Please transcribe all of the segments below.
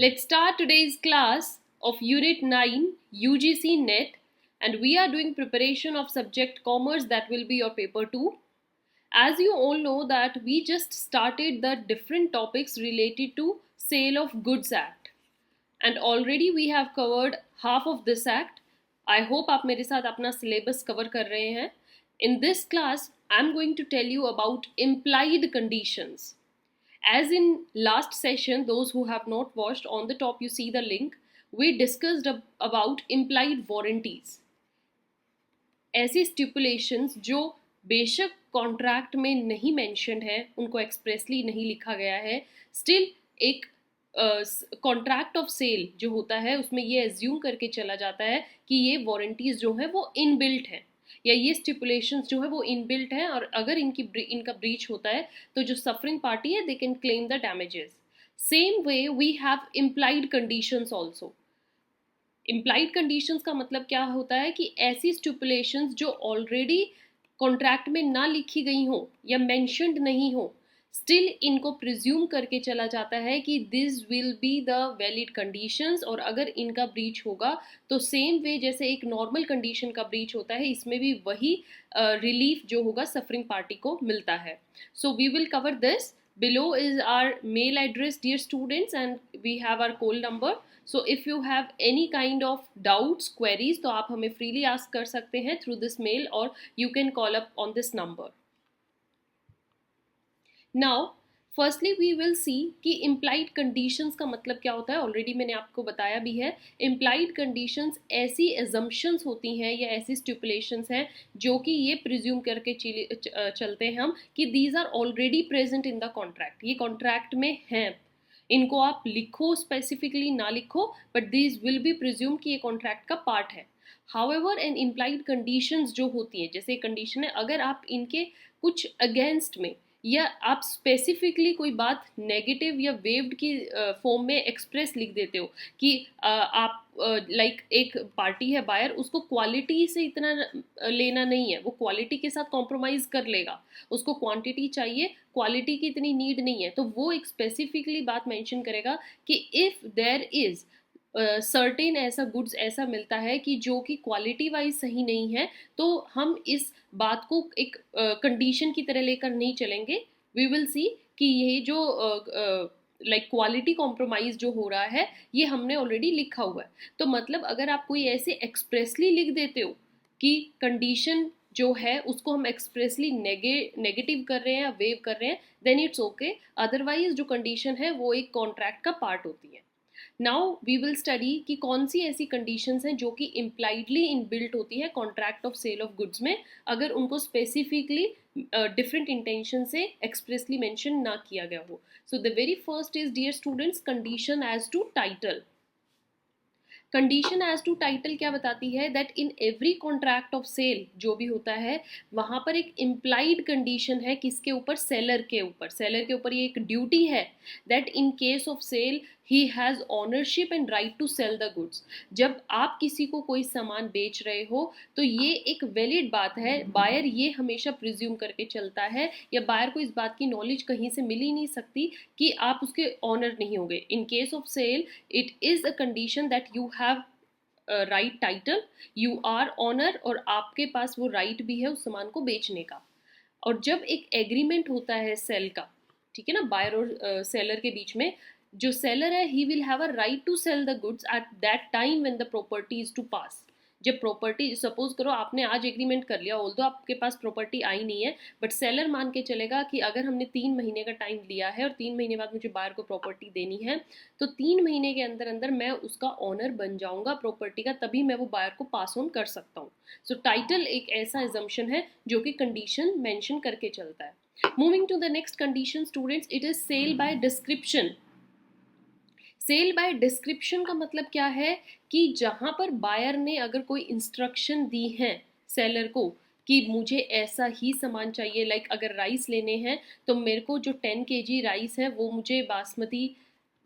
Let's start today's class of Unit 9 UGC NET, and we are doing preparation of subject Commerce. That will be your paper 2. As you all know that we just started the different topics related to Sale of Goods Act, and already we have covered half of this act. I hope आप मेरे साथ अपना syllabus cover कर रहे हैं. In this class, I am going to tell you about implied conditions. As in last session, those who have not watched, on the top you see the link, we discussed about implied warranties. ऐसी stipulations जो बेशक contract में नहीं mentioned है, उनको expressly नहीं लिखा गया है, स्टिल एक कॉन्ट्रैक्ट ऑफ सेल जो होता है उसमें ये एज्यूम करके चला जाता है कि ये वारंटीज जो है वो इनबिल्ट है, या ये स्टिपुलेशंस जो है वो इनबिल्ट है, और अगर इनका ब्रीच होता है तो जो सफरिंग पार्टी है they can claim the damages. Same way we have implied conditions also. Implied conditions का मतलब क्या होता है कि ऐसी स्टिपुलेशंस जो ऑलरेडी कॉन्ट्रैक्ट में ना लिखी गई हो या मेंशन्ड नहीं हो, स्टिल इनको प्रिज्यूम करके चला जाता है कि this will be the valid conditions, और अगर इनका ब्रीच होगा तो सेम वे जैसे एक नॉर्मल कंडीशन का ब्रीच होता है, इसमें भी वही रिलीफ जो होगा सफरिंग पार्टी को मिलता है. So we will cover this. Below is our mail address, dear students, and we have our call number. So if you have any kind of doubts, queries, तो आप हमें freely ask कर सकते हैं through this mail, or you can call up on this number. Now, firstly we will see कि implied conditions का मतलब क्या होता है. Already मैंने आपको बताया भी है. Implied conditions ऐसी assumptions होती हैं या ऐसी stipulations हैं जो कि ये presume करके चलते हैं हम कि these are already present in the contract. ये contract में हैं, इनको आप लिखो specifically ना लिखो, but these will be presumed कि ये contract का part है. However, an implied conditions जो होती है, जैसे condition है, अगर आप इनके कुछ against में या आप स्पेसिफिकली कोई बात नेगेटिव या वेव्ड की फॉर्म में एक्सप्रेस लिख देते हो कि आप लाइक एक पार्टी है बायर, उसको क्वालिटी से इतना लेना नहीं है, वो क्वालिटी के साथ कॉम्प्रोमाइज कर लेगा, उसको क्वांटिटी चाहिए, क्वालिटी की इतनी नीड नहीं है, तो वो एक स्पेसिफिकली बात मेंशन करेगा कि इफ देयर इज सर्टेन ऐसा गुड्स ऐसा मिलता है कि जो कि क्वालिटी वाइज सही नहीं है, तो हम इस बात को एक कंडीशन की तरह लेकर नहीं चलेंगे. वी विल सी कि ये जो लाइक क्वालिटी कॉम्प्रोमाइज जो हो रहा है ये हमने ऑलरेडी लिखा हुआ है. तो मतलब अगर आप कोई ऐसे एक्सप्रेसली लिख देते हो कि कंडीशन जो है उसको हम एक्सप्रेसली नेगेटिव कर रहे हैं या वेव कर रहे हैं, देन इट्स ओके. अदरवाइज जो कंडीशन है वो एक कॉन्ट्रैक्ट का पार्ट होती है. नाउ वी विल स्टडी कि कौन सी ऐसी कंडीशंस हैं जो कि इम्प्लाइडली इनबिल्ट होती है contract of sale of goods में, अगर उनको स्पेसिफिकली डिफरेंट इंटेंशन से एक्सप्रेसली मेंशन ना किया गया हो. So the very first is, dear students, condition as to title. Condition as to title क्या बताती है? That in every contract of sale जो भी होता है वहाँ पर एक इम्प्लाइड कंडीशन है. किसके ऊपर? सेलर के ऊपर. सेलर के ऊपर ये एक ड्यूटी है that in case of sale he has ownership and right to sell the goods. जब आप किसी को कोई सामान बेच रहे हो तो ये एक वैलिड बात है. बायर ये हमेशा प्रिज्यूम करके चलता है, या बायर को इस बात की नॉलेज कहीं से मिल ही नहीं सकती कि आप उसके ऑनर नहीं होंगे. In case of sale it is a condition that you have right title, you are owner, और आपके पास वो राइट भी है उस सामान को बेचने का. और जब एक एग्रीमेंट होता है सेल का, ठीक है ना, बायर और सेलर के बीच में, जो सेलर है he will have a right to sell the goods at that time when the property is to pass. जब प्रॉपर्टी, सपोज करो आपने आज एग्रीमेंट कर लिया, ऑल्दो आपके पास प्रॉपर्टी आई नहीं है, बट सेलर मान के चलेगा कि अगर हमने 3 महीने का टाइम लिया है और 3 महीने बाद मुझे बायर को प्रॉपर्टी देनी है, तो 3 महीने के अंदर अंदर मैं उसका ऑनर बन जाऊंगा प्रॉपर्टी का, तभी मैं वो बायर को पास ऑन कर सकता हूँ. सो टाइटल एक ऐसा एजम्पशन है जो कि कंडीशन मेंशन करके चलता है. Moving to the next condition students, it is sale by description. Sale by description का मतलब क्या है कि जहां पर बायर ने अगर कोई इंस्ट्रक्शन दी है सेलर को कि मुझे ऐसा ही सामान चाहिए, लाइक अगर राइस लेने हैं तो मेरे को जो 10 kg राइस है वो मुझे बासमती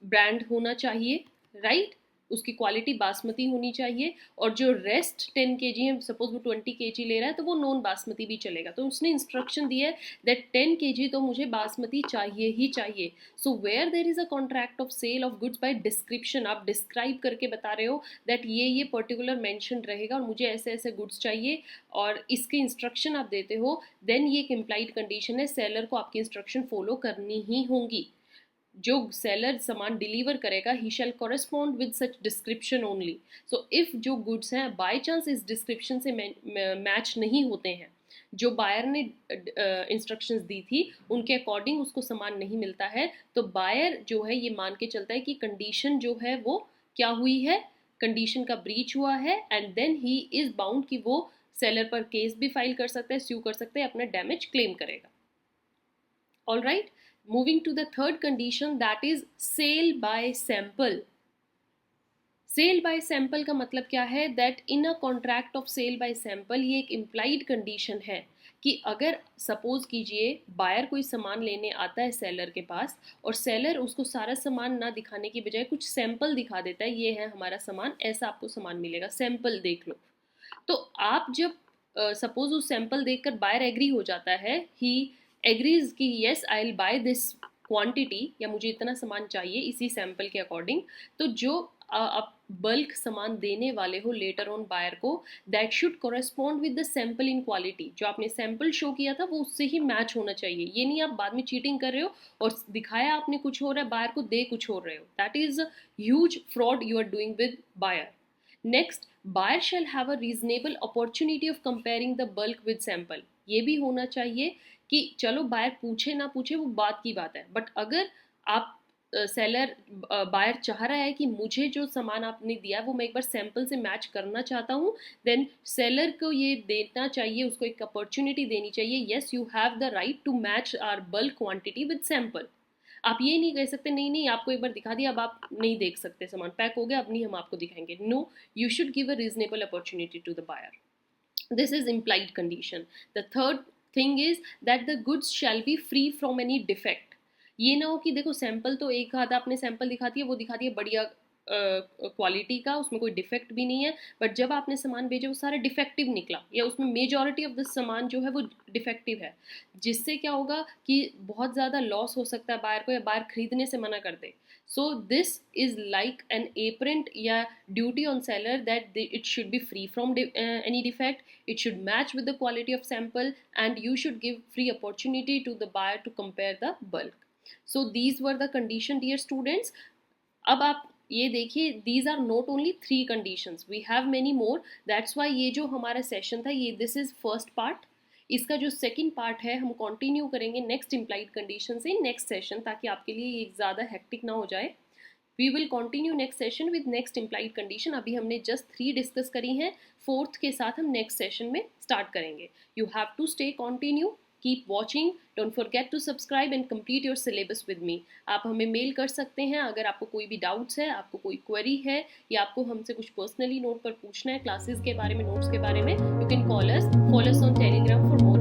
ब्रांड होना चाहिए, राइट. उसकी क्वालिटी बासमती होनी चाहिए, और जो रेस्ट 10 kg है, सपोज वो 20 kg ले रहा है तो वो नॉन बासमती भी चलेगा। तो उसने इंस्ट्रक्शन दिया है दैट 10 kg तो मुझे बासमती चाहिए ही चाहिए। So where there is a contract of sale of goods by description, आप डिस्क्राइब करके बता रहे हो दैट ये पर्टिकुलर मेंशन रहेगा और मुझे ऐसे ऐसे गुड्स चाहिए, और इसके इंस्ट्रक्शन आप देते हो, देन ये एक इम्प्लाइड कंडीशन है, सेलर को आपकी इंस्ट्रक्शन फॉलो करनी ही होंगी। जो सेलर सामान डिलीवर करेगा he shall correspond with such description only. So if जो गुड्स हैं बाय चांस इस डिस्क्रिप्शन से मैच नहीं होते हैं, जो बायर ने इंस्ट्रक्शंस दी थी उनके अकॉर्डिंग उसको सामान नहीं मिलता है, तो बायर जो है ये मान के चलता है कि कंडीशन जो है वो क्या हुई है, कंडीशन का ब्रीच हुआ है, and then he is bound कि वो सेलर पर केस भी फाइल कर सकता है, स्यू कर सकता है, अपना डैमेज क्लेम करेगा। All right, moving to the third condition, that is sale by sample. Sale by sample का मतलब क्या है, that in a contract of sale by sample, ये एक इम्प्लाइड कंडीशन है कि अगर सपोज कीजिए बायर कोई सामान लेने आता है सेलर के पास, और सेलर उसको सारा सामान ना दिखाने की बजाय कुछ सैंपल दिखा देता है, ये है हमारा सामान, ऐसा आपको सामान मिलेगा, सैंपल देख लो। तो आप जब सपोज उस सैंपल देखकर बायर एग्री हो जाता है, ही एग्रीज कि yes I will by this quantity, या मुझे इतना सामान चाहिए इसी सैंपल के अकॉर्डिंग, तो जो आप बल्क सामान देने वाले हो लेटर ऑन बायर को, that should correspond with the sample in quality. जो आपने सैंपल शो किया था वो उससे ही मैच होना चाहिए, ये नहीं आप बाद में चीटिंग कर रहे हो और दिखाया आपने कुछ हो रहा है, बायर को दे कुछ हो रहे हो, that is a huge fraud you are doing with buyer. Next, buyer shall have a reasonable opportunity of comparing the bulk with sample. ये भी होना चाहिए कि चलो बायर पूछे ना पूछे वो बात की बात है, बट अगर आप सेलर बायर चाह रहा है कि मुझे जो सामान आपने दिया है वो मैं एक बार सैंपल से मैच करना चाहता हूँ, देन सेलर को ये देना चाहिए, उसको एक अपॉर्चुनिटी देनी चाहिए, yes you have the right to match our bulk quantity with sample. आप ये नहीं कह सकते नहीं नहीं आपको एक बार दिखा दिया अब आप नहीं देख सकते, सामान पैक हो गया अब नहीं हम आपको दिखाएंगे। No, you should give a reasonable opportunity to the buyer. This is implied condition. The third thing is that the goods shall be free from any defect. ये ना हो कि देखो सैंपल तो एक आधा आपने सैंपल दिखा दिया, वो दिखा दिया बढ़िया क्वालिटी का, उसमें कोई डिफेक्ट भी नहीं है, बट जब आपने सामान भेजा वो सारा डिफेक्टिव निकला, या उसमें मेजॉरिटी ऑफ द सामान जो है वो डिफेक्टिव है, जिससे क्या होगा कि बहुत ज़्यादा लॉस हो सकता है बायर को, या बायर खरीदने से मना कर दे। So this is like an apparent या duty on seller that it should be free from any defect, it should match with the quality of sample, and you should give free opportunity to the buyer to compare the bulk. So these were the condition, dear students. अब आप ये देखिए, these are not only 3 conditions, we have many more. That's why ये जो हमारा session था ये this is first part. इसका जो सेकंड पार्ट है हम कंटिन्यू करेंगे नेक्स्ट इम्प्लाइड कंडीशन से नेक्स्ट सेशन, ताकि आपके लिए ये ज़्यादा हेक्टिक ना हो जाए। We will continue next session with next implied condition. अभी हमने जस्ट 3 डिस्कस करी हैं, 4th के साथ हम नेक्स्ट सेशन में स्टार्ट करेंगे। You have to stay continue, keep watching, don't forget to subscribe and complete your syllabus with me. आप हमें मेल कर सकते हैं अगर आपको कोई भी डाउट्स है, आपको कोई क्वेरी है, या आपको हमसे कुछ पर्सनली नोट पर पूछना है क्लासेस के बारे में, नोट्स के बारे में, you can call us, follow us on Telegram for more